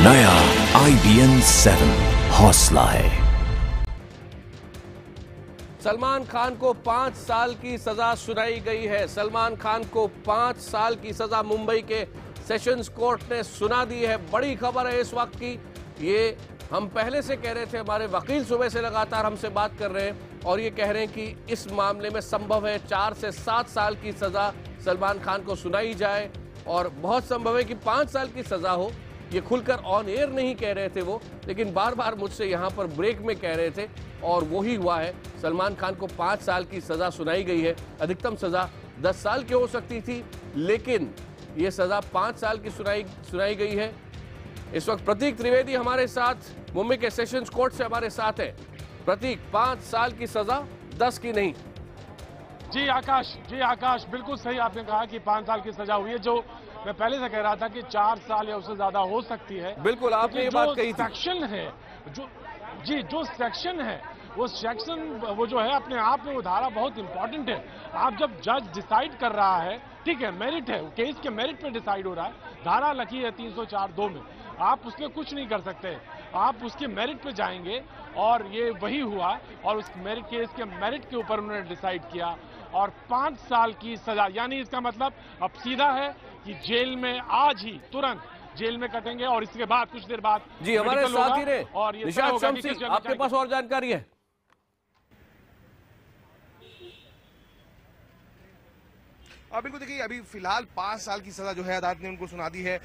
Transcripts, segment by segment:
नया IBN 7 हौसला है। सलमान खान को 5 साल की सजा सुनाई गई है। सलमान खान को 5 साल की सजा मुंबई के सेशंस कोर्ट ने सुना दी है। बड़ी खबर है इस वक्त की। ये हम पहले से कह रहे थे, हमारे वकील सुबह से लगातार हमसे बात कर रहे हैं और ये कह रहे हैं कि इस मामले में संभव है 4 से 7 साल की सजा सलमान खान को सुनाई जाए और बहुत संभव है कि 5 साल की सजा हो। ये खुलकर ऑन एयर नहीं कह रहे थे वो, लेकिन बार बार मुझसे यहाँ पर ब्रेक में कह रहे थे और वही हुआ है। सलमान खान को 5 साल की सजा सुनाई गई है। अधिकतम सजा 10 साल की हो सकती थी, लेकिन ये सजा 5 साल की सुनाई गई है। इस वक्त प्रतीक त्रिवेदी हमारे साथ मुंबई के सेशंस कोर्ट से हमारे साथ है। प्रतीक, 5 साल की सजा, 10 की नहीं। जी आकाश, बिल्कुल सही आपने कहा कि 5 साल की सजा हुई है। जो मैं पहले से कह रहा था कि 4 साल या उससे ज्यादा हो सकती है। बिल्कुल, आपने ये बात कही थी। सेक्शन है जो सेक्शन है वो जो है अपने आप में वो धारा बहुत इंपॉर्टेंट है। आप जब जज डिसाइड कर रहा है, ठीक है, मेरिट है, केस के मेरिट पे डिसाइड हो रहा है। धारा लगी है 304(2) में, आप उसमें कुछ नहीं कर सकते। आप उसके मेरिट पे जाएंगे और ये वही हुआ और उस केस के मेरिट के ऊपर उन्होंने डिसाइड किया और 5 साल की सजा, यानी इसका मतलब अब सीधा है कि जेल में आज ही तुरंत जेल में कटेंगे और इसके बाद कुछ देर बाद जी हमारे साथी ने और ये निशात शम्सी, आपके पास और जानकारी है? बिल्कुल, देखिए अभी फिलहाल 5 साल की सजा जो है अदालत ने उनको सुना दी है।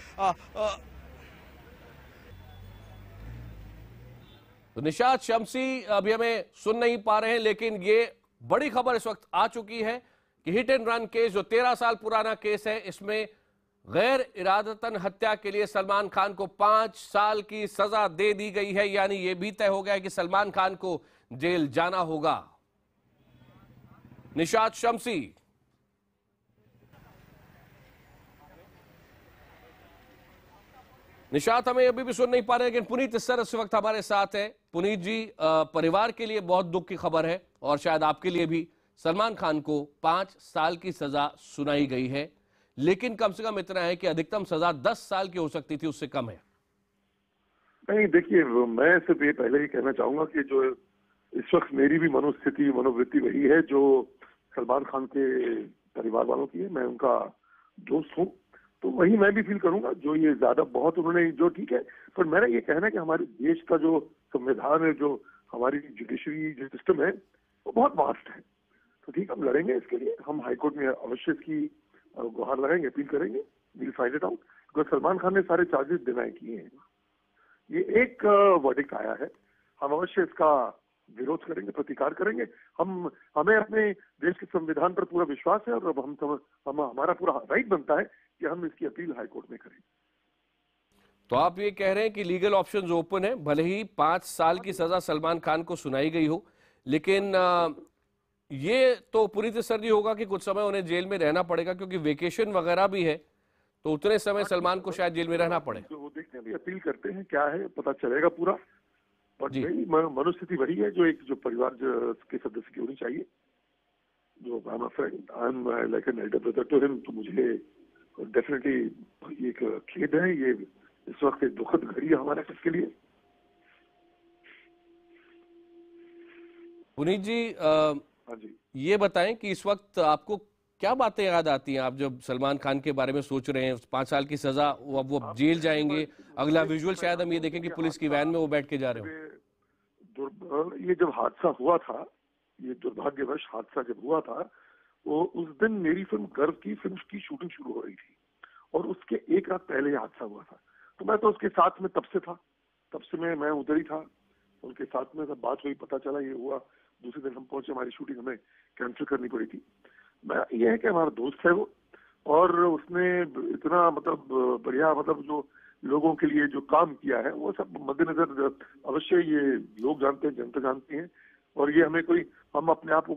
तो निशात शम्सी अभी हमें सुन नहीं पा रहे हैं, लेकिन ये बड़ी खबर इस वक्त आ चुकी है कि हिट एंड रन केस, जो 13 साल पुराना केस है, इसमें गैर इरादतन हत्या के लिए सलमान खान को 5 साल की सजा दे दी गई है। यानी यह भी तय हो गया है कि सलमान खान को जेल जाना होगा। निशात शम्सी। निशात हमें अभी भी सुन नहीं पा रहे, लेकिन पुनीत इस वक्त हमारे साथ है। पुनीत जी, परिवार के लिए बहुत दुख की खबर है और शायद आपके लिए भी। सलमान खान को 5 साल की सजा सुनाई गई है, लेकिन कम से कम इतना है कि अधिकतम सजा 10 साल की हो सकती थी, उससे कम है। नहीं, देखिए, मैं सिर्फ ये पहले ही कहना चाहूंगा कि जो इस वक्त मेरी भी मनोवृत्ति वही है जो सलमान खान के परिवार वालों की है। मैं उनका दोस्त हूँ, तो वही मैं भी फील करूंगा। जो ये ज्यादा बहुत उन्होंने जो, ठीक है, पर मेरा ये कहना है कि हमारे देश का जो संविधान है, जो हमारी जुडिशरी जो सिस्टम है, वो बहुत वास्ट है। तो ठीक, हम लड़ेंगे इसके लिए। हम हाईकोर्ट में अवश्य इसकी गुहार लगाएंगे, अपील करेंगे, will find it out. Because Salman Khan ने सारे चार्जेस डिनाई किए हैं। ये एक वर्डिक्ट आया है, हम अवश्य इसका विरोध करेंगे, प्रतिकार करेंगे। हमें अपने देश के संविधान पर पूरा विश्वास है और अब हमारा पूरा राइट बनता है कि हम इसकी अपील हाईकोर्ट में करें। तो आप ये कह रहे हैं कि लीगल ऑप्शंस ओपन है, भले ही 5 साल की सजा सलमान खान को सुनाई गई हो, लेकिन ये तो पूरी तसर्री होगा कि कुछ समय उन्हें जेल में रहना पड़ेगा, क्योंकि वेकेशन वगैरह भी है, तो उतने समय सलमान को शायद जेल में रहना पड़े। तो वो देखते हैं, अभी अपील करते हैं, क्या है पता चलेगा पूरा। बट मनोस्थिति वही है जो परिवार के सदस्य की होनी चाहिए। जो I am a friend, I am like an elder brother to him, तो मुझे डेफिनेटली एक खेद है। ये इस वक्त एक दुखद घड़ी है हमारे सबके लिए। पुनीत जी, हाँ जी, ये बताएं कि इस वक्त आपको क्या बातें याद आती हैं आप जब सलमान खान के बारे में सोच रहे हैं? 5 साल की सजा, वो अब जेल जाएंगे। अगला विजुअल शायद हम ये देखें कि पुलिस की वैन में वो बैठ के जा रहे हो। ये जब हादसा हुआ था, ये दुर्भाग्यवश हादसा जब हुआ था, वो उस दिन मेरी गर्व की फिल्म की शूटिंग शुरू हो रही थी और उसके एक रात पहले ही हादसा हुआ था। तो मैं तो उसके साथ में तब से मैं उधर ही था, उनके साथ में। जब बात हुई, पता चला ये हुआ, दूसरे दिन हम पहुंचे, हमारी शूटिंग हमें कैंसिल करनी पड़ी थी। मैं ये है कि हमारा दोस्त है वो, और उसने इतना बढ़िया जो लोगों के लिए जो काम किया है, वो सब मद्देनजर अवश्य ये लोग जानते हैं, जनता जानती है। और ये हम अपने आप को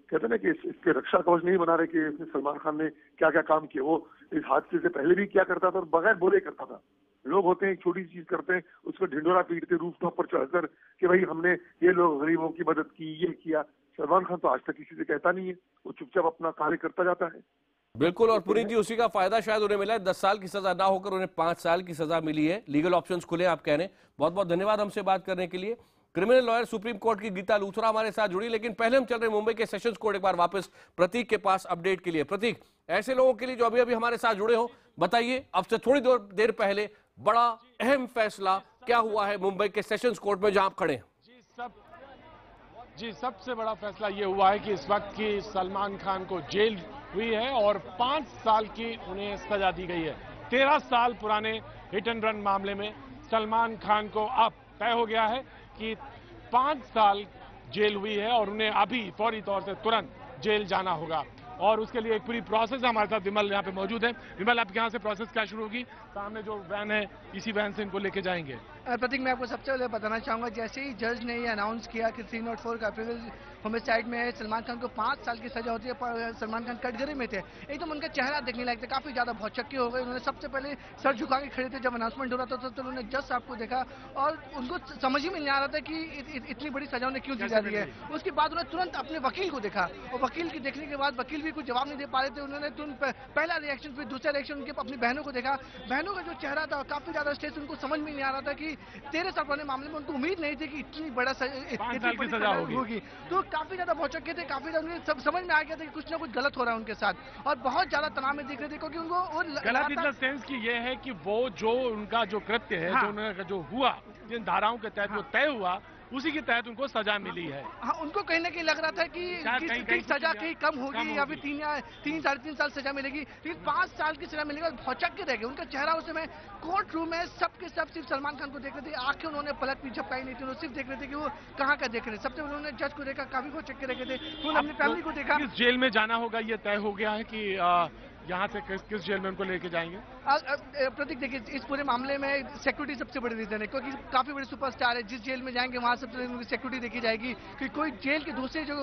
कहते हैं ना कि इसके रक्षा कवच नहीं बना रहे कि इसने सलमान खान ने क्या क्या काम किया। वो इस हादसे से पहले भी क्या करता था और बगैर बोले करता था। लोग होते हैं, एक छोटी सी चीज करते हैं, उसको ढिंडोरा पीटते रूफटॉप पर चढ़कर कि भाई हमने ये लोग गरीबों की मदद की, ये किया। सलमान खान तो आज तक किसी से कहता नहीं है, वो चुपचाप अपना कार्य करता जाता है। बिल्कुल, और पुनीत जी उसी का फायदा शायद उन्हें मिला है। 10 साल की सजा ना होकर उन्हें 5 साल की सजा मिली है। लीगल ऑप्शंस खुले आप कह रहे हैं। बहुत बहुत धन्यवाद हमसे बात करने के लिए। क्रिमिनल लॉयर सुप्रीम कोर्ट की गीता लूथरा हमारे साथ जुड़ी। लेकिन पहले हम चल रहे मुंबई के सेशंस कोर्ट एक बार वापस प्रतीक के पास अपडेट के लिए। प्रतीक, ऐसे लोगों के लिए जो अभी अभी हमारे साथ जुड़े हो, बताइए अब से थोड़ी देर पहले बड़ा अहम फैसला क्या हुआ है मुंबई के सेशंस कोर्ट में जहां आप खड़े हैं? जी, सबसे बड़ा फैसला ये हुआ है कि इस वक्त की सलमान खान को जेल हुई है और 5 साल की उन्हें सजा दी गई है। 13 साल पुराने हिट एंड रन मामले में सलमान खान को अब तय हो गया है कि 5 साल जेल हुई है और उन्हें अभी फौरी तौर से तुरंत जेल जाना होगा। और उसके लिए एक पूरी प्रोसेस है। हमारे साथ विमल यहाँ पे मौजूद है। विमल, आप यहाँ से प्रोसेस क्या शुरू होगी? सामने जो वैन है, इसी वैन से इनको लेके जाएंगे। प्रतीक, मैं आपको सबसे पहले बताना चाहूंगा, जैसे ही जज ने ये अनाउंस किया कि 304 का प्रिविलेज होमिसाइड में सलमान खान को 5 साल की सजा होती है, पर सलमान खान कटघरे में थे, एकदम उनका चेहरा देखने लायक था, काफी ज्यादा भौचक्के हो गए। उन्होंने सबसे पहले सर झुका के खड़े थे जब अनाउंसमेंट हो रहा था, तो उन्होंने जज साहब को देखा और उनको समझ ही में नहीं आ रहा था कि इतनी बड़ी सजा उन्हें क्यों दी जा रही है। उसके बाद उन्होंने तुरंत अपने वकील को देखा और वकील की देखने के बाद वकील भी कुछ जवाब नहीं दे पा रहे थे। उन्होंने तुरंत पहला रिएक्शन, फिर दूसरा रिएक्शन उनके अपनी बहनों को देखा। बहनों का जो चेहरा था काफी ज्यादा स्ट्रेस, उनको समझ में नहीं आ रहा था कि 13 साल पुराने मामले में उनको उम्मीद नहीं थी कि इतनी बड़ा सजा होगी। तो काफी ज्यादा भौचक्के थे, काफी ज्यादा उन्हें सब समझ में आ गया था कि कुछ ना कुछ गलत हो रहा है उनके साथ, और बहुत ज्यादा तनाव में दिख रहे थे क्योंकि उनको गलत इन द सेंस की ये है कि वो जो उनका जो कृत्य है, जो उनका जो हुआ, जिन धाराओं के तहत वो तय हुआ, उसी के तहत उनको सजा मिली है। हाँ, उनको कहीं ना कहीं लग रहा था कि कहीं सजा कहीं कम होगी या फिर 3 साढ़े 3 साल सजा मिलेगी, लेकिन 5 साल की सजा मिलेगी। भौचक के रह गए उनका चेहरा। उस समय कोर्ट रूम में सबके सब सिर्फ सलमान खान को देख रहे थे, आंखें उन्होंने पलक भी झपकाई नहीं थी, उन्होंने सिर्फ देख रहे थे कि वो कहाँ का देख रहे थे। सबसे पहले उन्होंने जज को देखा, काफी भौचक के रह गए थे, उन्होंने अपनी फैमिली को देखा। किस जेल में जाना होगा ये तय हो गया है कि यहाँ से किस जेल में उनको लेके जाएंगे? प्रतीक, देखिए, इस पूरे मामले में सिक्योरिटी सबसे बड़ी रीजन है, क्योंकि काफी बड़े सुपरस्टार है। जिस जेल में जाएंगे वहां सबसे उनकी सिक्योरिटी देखी जाएगी कि कोई जेल के दूसरे जो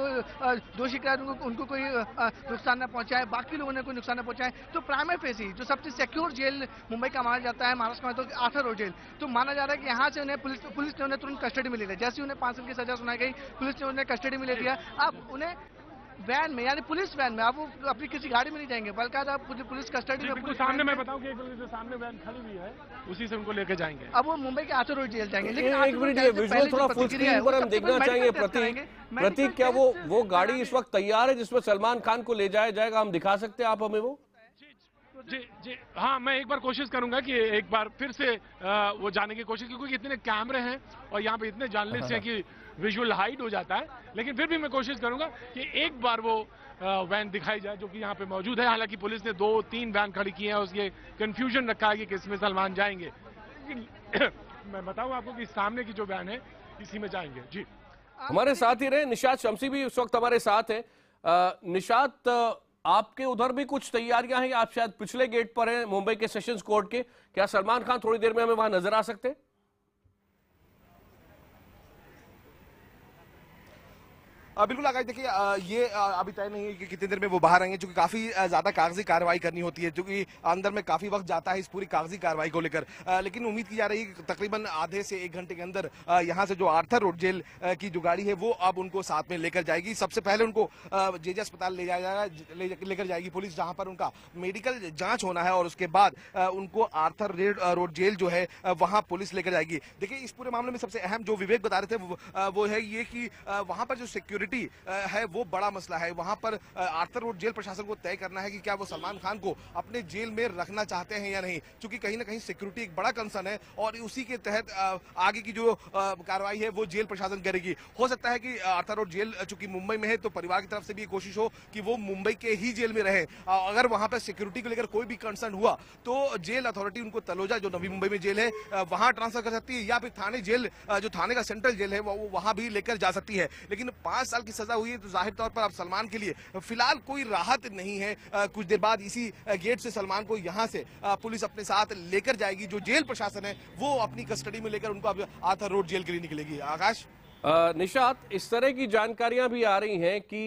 दोषी करार उनको कोई नुकसान न पहुंचाए, बाकी लोगों ने कोई नुकसान न पहुंचाए। तो प्राइमरी फेसी जो सबसे सिक्योर जेल मुंबई का माना जाता है, महाराष्ट्र में तो आर्थर रोड जेल, तो माना जा रहा है कि यहाँ से उन्हें पुलिस ने उन्हें तुरंत कस्टडी में ले लिया। जैसे उन्हें 5 साल की सजा सुनाई गई, पुलिस ने उन्हें कस्टडी में ले लिया। अब उन्हें वैन में, यानी पुलिस वैन में, अब वो अपनी किसी गाड़ी में नहीं जाएंगे, बल्कि पुलिस कस्टडी में। सामने मैं बताऊं कि एक सामने वैन खड़ी हुई है, उसी से उनको लेके जाएंगे। अब वो मुंबई के आर्थर रोड जेल जाएंगे। लेकिन एक मिनट, ये विजुअल थोड़ा फुल स्क्रीन पर हम देखना चाहेंगे। प्रतीक, क्या वो गाड़ी इस वक्त तैयार है जिसमें सलमान खान को ले जाया जाएगा? हम दिखा सकते हैं आप हमें वो? जी हाँ, मैं एक बार कोशिश करूंगा कि एक बार फिर से वो जाने की कोशिश, क्योंकि इतने कैमरे हैं और यहाँ पे इतने जर्नलिस्ट हैं कि विजुअल हाइड हो जाता है। लेकिन फिर भी मैं कोशिश करूंगा कि एक बार वो वैन दिखाई जाए जो कि यहाँ पे मौजूद है। हालांकि पुलिस ने 2-3 वैन खड़ी की है, उसके कंफ्यूजन रखा है कि किसमें सलमान जाएंगे। मैं बताऊं आपको कि सामने की जो वैन है इसी में जाएंगे। जी, हमारे साथ ही रहे निशात शमसी भी उस वक्त हमारे साथ है। निशात, आपके उधर भी कुछ तैयारियां हैं? आप शायद पिछले गेट पर हैं मुंबई के सेशंस कोर्ट के। क्या सलमान खान थोड़ी देर में हमें वहां नजर आ सकते हैं? बिल्कुल आकाश, देखिए ये अभी तय नहीं है कि कितनी देर में वो बाहर आएंगे, क्योंकि काफी ज्यादा कागजी कार्रवाई करनी होती है, क्योंकि अंदर में काफी वक्त जाता है इस पूरी कागजी कार्रवाई को लेकर। लेकिन उम्मीद की जा रही है कि तकरीबन आधे से 1 घंटे के अंदर यहाँ से जो आर्थर रोड जेल की जो गाड़ी है वो अब उनको साथ में लेकर जाएगी। सबसे पहले उनको जेजे अस्पताल लेकर जाएगी पुलिस, जहां पर उनका मेडिकल जांच होना है, और उसके बाद उनको आर्थर रोड जेल जो है वहां पुलिस लेकर जाएगी। देखिए, इस पूरे मामले में सबसे अहम जो विवेक बता रहे थे वो है ये कि वहां पर जो सिक्योरिटी है वो बड़ा मसला है। वहां पर आर्थर रोड जेल प्रशासन को तय करना है कि क्या वो सलमान खान को अपने जेल में रखना चाहते हैं या नहीं, क्योंकि कहीं ना कहीं सिक्योरिटी एक बड़ा कंसर्न है, और उसी के तहत आगे की जो कार्रवाई है वो जेल प्रशासन करेगी। हो सकता है कि आर्थर रोड जेल चूंकि मुंबई में है, तो परिवार की तरफ से भी कोशिश हो कि वो मुंबई के ही जेल में रहे। अगर वहां पर सिक्योरिटी को लेकर कोई भी कंसर्न हुआ तो जेल अथॉरिटी उनको तलोजा, जो नवी मुंबई में जेल है, वहां ट्रांसफर कर सकती है, या फिर थाने जेल, जो थाने का सेंट्रल जेल है, वो वहां भी लेकर जा सकती है। लेकिन 5 साल की सजा हुई है, तो जाहिर तौर पर अब सलमान के लिए फिलहाल कोई राहत नहीं है। कुछ देर बाद इसी गेट से सलमान को यहां से पुलिस अपने साथ लेकर जाएगी। जो जेल प्रशासन है वो अपनी कस्टडी में लेकर उनको अब आर्थर रोड जेल के लिए निकलेगी। आकाश, निशात, इस तरह की जानकारियां भी आ रही हैं कि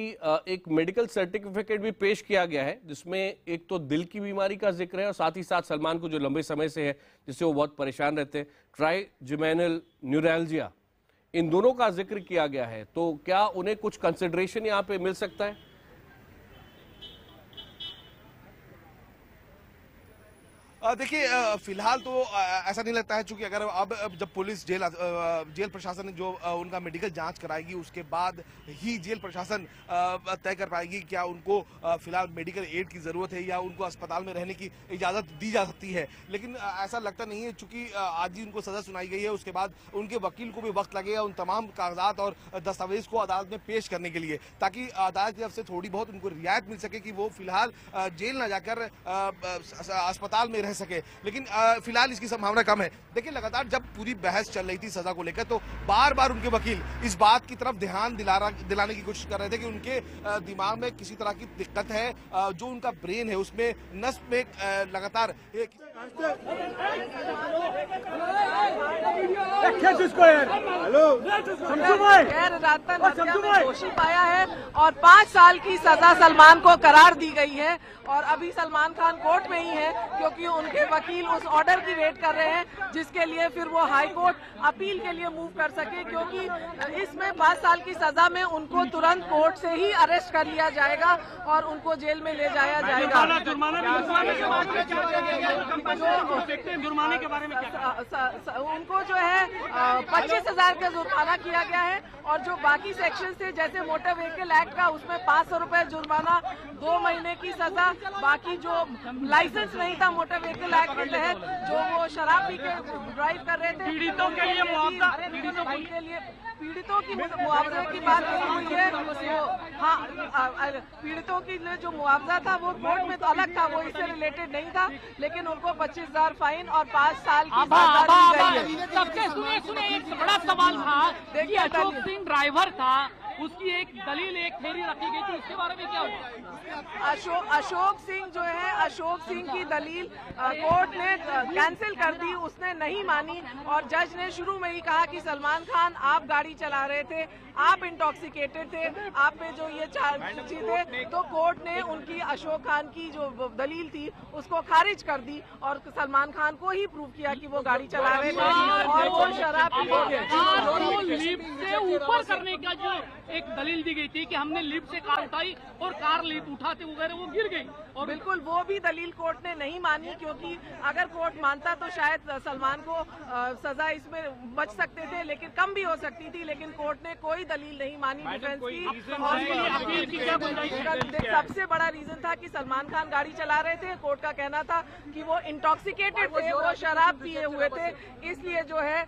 एक मेडिकल सर्टिफिकेट भी पेश किया गया है, जिसमें एक तो दिल की बीमारी का जिक्र है, और साथ ही साथ सलमान को जो लंबे समय से है, जिससे वो बहुत परेशान रहते हैं, ट्राइजेमिनल न्यूरैल्जिया, इन दोनों का जिक्र किया गया है। तो क्या उन्हें कुछ कंसिडरेशन यहाँ पे मिल सकता है? देखिए फिलहाल तो ऐसा नहीं लगता है, चूंकि अगर अब जब पुलिस जेल प्रशासन जो उनका मेडिकल जांच कराएगी उसके बाद ही जेल प्रशासन तय कर पाएगी क्या उनको फिलहाल मेडिकल एड की जरूरत है या उनको अस्पताल में रहने की इजाजत दी जा सकती है। लेकिन ऐसा लगता नहीं है, चूंकि आज ही उनको सजा सुनाई गई है, उसके बाद उनके वकील को भी वक्त लगेगा उन तमाम कागजात और दस्तावेज को अदालत में पेश करने के लिए, ताकि अदालत की तरफ से थोड़ी बहुत उनको रियायत मिल सके कि वो फिलहाल जेल न जाकर अस्पताल में रह सके। लेकिन फिलहाल इसकी संभावना कम है। देखिए लगातार जब पूरी बहस चल रही थी सजा को लेकर तो बार बार उनके वकील इस बात की तरफ ध्यान दिलाने की कोशिश कर रहे थे कि उनके दिमाग में किसी तरह की दिक्कत है, जो उनका ब्रेन है उसमें नस में लगातार दोषी पाया है और 5 साल की सजा सलमान को करार दी गई है। और अभी सलमान खान कोर्ट में ही है क्योंकि उनके वकील उस ऑर्डर की वेट कर रहे हैं जिसके लिए फिर वो हाई कोर्ट अपील के लिए मूव कर सके, क्योंकि इसमें 5 साल की सजा में उनको तुरंत कोर्ट से ही अरेस्ट कर लिया जाएगा और उनको जेल में ले जाया जाएगा। जुर्माने के बारे में उनको जो है 25,000 का जुर्माना किया गया है और जो बाकी सेक्शन थे जैसे मोटर व्हीकल एक्ट का उसमें 500 रुपए जुर्माना, 2 महीने की सजा। बाकी जो लाइसेंस नहीं था मोटर व्हीकल एक्ट के तहत जो वो शराब पी के ड्राइव कर रहे थे, पीड़ितों के लिए मुआवजा, पीड़ितों की मुआवजे की बात हुई है। हाँ, पीड़ितों के लिए जो मुआवजा था वो कोर्ट में तो अलग था, वो इससे रिलेटेड नहीं था, लेकिन उनको 25,000 फाइन और 5 साल की सजा दी गई है। सबसे सुनिए एक बड़ा सवाल था, देखिए अशोक सिंह ड्राइवर था, उसकी एक दलील एक थ्योरी रखी गई थी, उसके बारे में क्या हुआ? अशोक सिंह जो है, अशोक सिंह की दलील कोर्ट ने कैंसिल कर दी, उसने नहीं मानी और जज ने शुरू में ही कहा कि सलमान खान आप गाड़ी चला रहे थे, आप इंटॉक्सिकेटेड थे, आप में जो ये चीजें, तो कोर्ट ने उनकी अशोक खान की जो दलील थी उसको खारिज कर दी और सलमान खान को ही प्रूव किया कि वो गाड़ी चला रहे थे और वो शराब पी थे। लिफ्ट से ऊपर करने का जो एक दलील दी गई थी कि हमने लिफ्ट से कार उठाई और कार लिफ्ट उठाते वगैरह वो गिर गई, और बिल्कुल वो भी दलील कोर्ट ने नहीं मानी, क्योंकि अगर कोर्ट मानता तो शायद सलमान को सजा इसमें बच सकते थे, लेकिन कम भी हो सकती थी, लेकिन कोर्ट ने कोई दलील नहीं मानी डिफेंस की। सबसे बड़ा रीजन था कि सलमान खान गाड़ी चला रहे थे, कोर्ट का कहना था कि वो इंटॉक्सिकेटेड थे, वो शराब पिए हुए थे, इसलिए जो है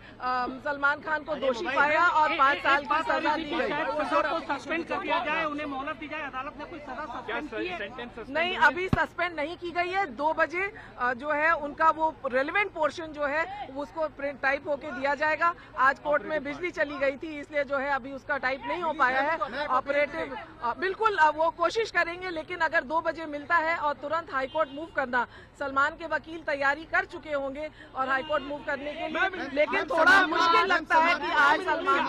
सलमान खान को दोषी पाया और 5 साल की सजा दी गई। को सस्पेंड कर दिया जाए, उन्हें मोहलत दी जाए, अदालत ने कोई सजा सस्पेंड की है? नहीं, अभी सस्पेंड नहीं की गई है। 2 बजे जो है उनका वो रेलेवेंट पोर्शन जो है उसको प्रिंट टाइप होके दिया जाएगा। आज कोर्ट में बिजली चली गई थी, इसलिए जो है अभी उसका टाइप नहीं हो पाया है ऑपरेटिव। बिल्कुल वो कोशिश करेंगे, लेकिन अगर 2 बजे मिलता है और तुरंत हाईकोर्ट मूव करना, सलमान के वकील तैयारी कर चुके होंगे और हाईकोर्ट मूव करने के लिए, लेकिन थोड़ा मुश्किल लगता है कि आज सलमान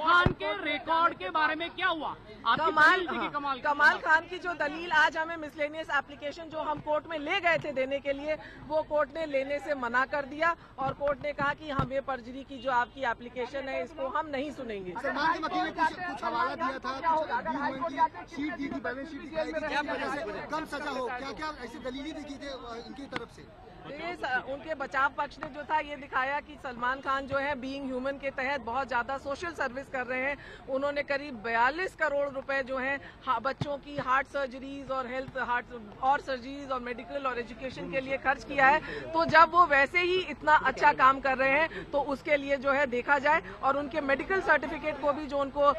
खान के रिकॉर्ड के बारे में क्या हुआ? कमाल खान की जो दलील आज हमें मिसलेनियस एप्लीकेशन जो हम कोर्ट में ले गए थे देने के लिए, वो कोर्ट ने लेने से मना कर दिया और कोर्ट ने कहा कि हमें पर्जरी की जो आपकी एप्लीकेशन है इसको हम नहीं सुनेंगे। सलमान के वकील ने कुछ हवाला दिया था, शीट दी थी, बैलेंस शीट दिखाई थी, कम सजा हो, क्या ऐसी दलीलें देखी थी इनकी तरफ से? उनके बचाव पक्ष ने जो था ये दिखाया कि सलमान खान जो है बीइंग ह्यूमन के तहत बहुत ज्यादा सोशल सर्विस कर रहे हैं। उन्होंने करीब 42 करोड़ रुपए जो है बच्चों की हार्ट सर्जरीज और हेल्थ हार्ट और सर्जरीज और मेडिकल और एजुकेशन के लिए खर्च किया है। तो जब वो वैसे ही इतना अच्छा काम कर रहे हैं तो उसके लिए जो है देखा जाए, और उनके मेडिकल सर्टिफिकेट को भी जो उनको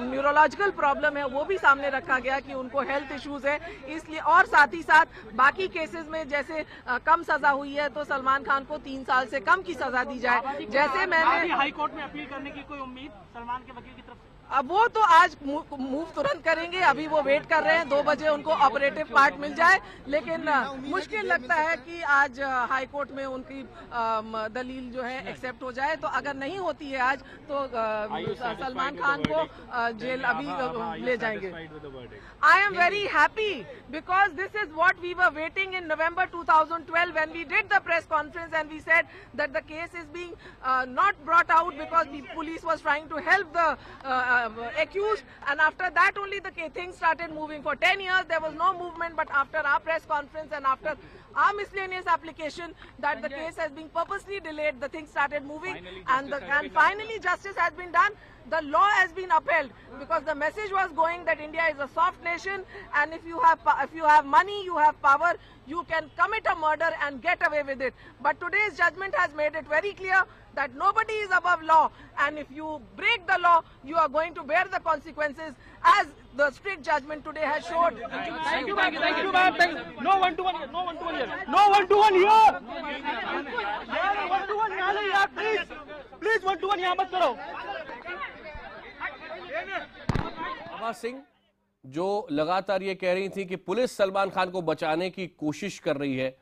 न्यूरोलॉजिकल प्रॉब्लम है वो भी सामने रखा गया कि उनको हेल्थ इश्यूज है, इसलिए। और साथ ही साथ बाकी केसेस में जैसे कम सजा हुई है तो सलमान खान को 3 साल से कम की सजा दी जाए। जैसे मैंने हाई कोर्ट में अपील करने की कोई उम्मीद सलमान के वकील की तरफ से? अब वो तो आज मूव तुरंत करेंगे, अभी वो वेट कर रहे हैं 2 बजे उनको ऑपरेटिव पार्ट मिल जाए, लेकिन मुश्किल लगता है कि आज हाई कोर्ट में उनकी दलील जो है एक्सेप्ट हो जाए। तो अगर नहीं होती है आज तो सलमान खान को जेल अभी ले जाएंगे। I am very happy because this is what we were waiting in November 2012 when we did the press conference and we said that the case is being not brought out because the police was trying to help the accused, and after that only the things started moving. For 10 years there was no movement, but after our press conference and after a miscellaneous application that the case has been purposely delayed. The thing started moving, and finally justice has been done. The law has been upheld because the message was going that India is a soft nation, and if you have money, you have power, you can commit a murder and get away with it. But today's judgment has made it very clear that nobody is above law, and if you break the law, you are going to bear the consequences, as the strict judgment today has showed. Thank you, ma'am. No one-to-one here. No one-to-one here. No one-to-one here. One-to-one यहाँ नहीं यार, please one-to-one यहाँ मत करो. आभा सिंह जो लगातार ये कह रही थी कि पुलिस सलमान खान को बचाने की कोशिश कर रही है,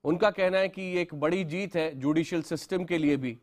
उनका कहना है कि ये एक बड़ी जीत है जुडिशियल सिस्टम के लिए भी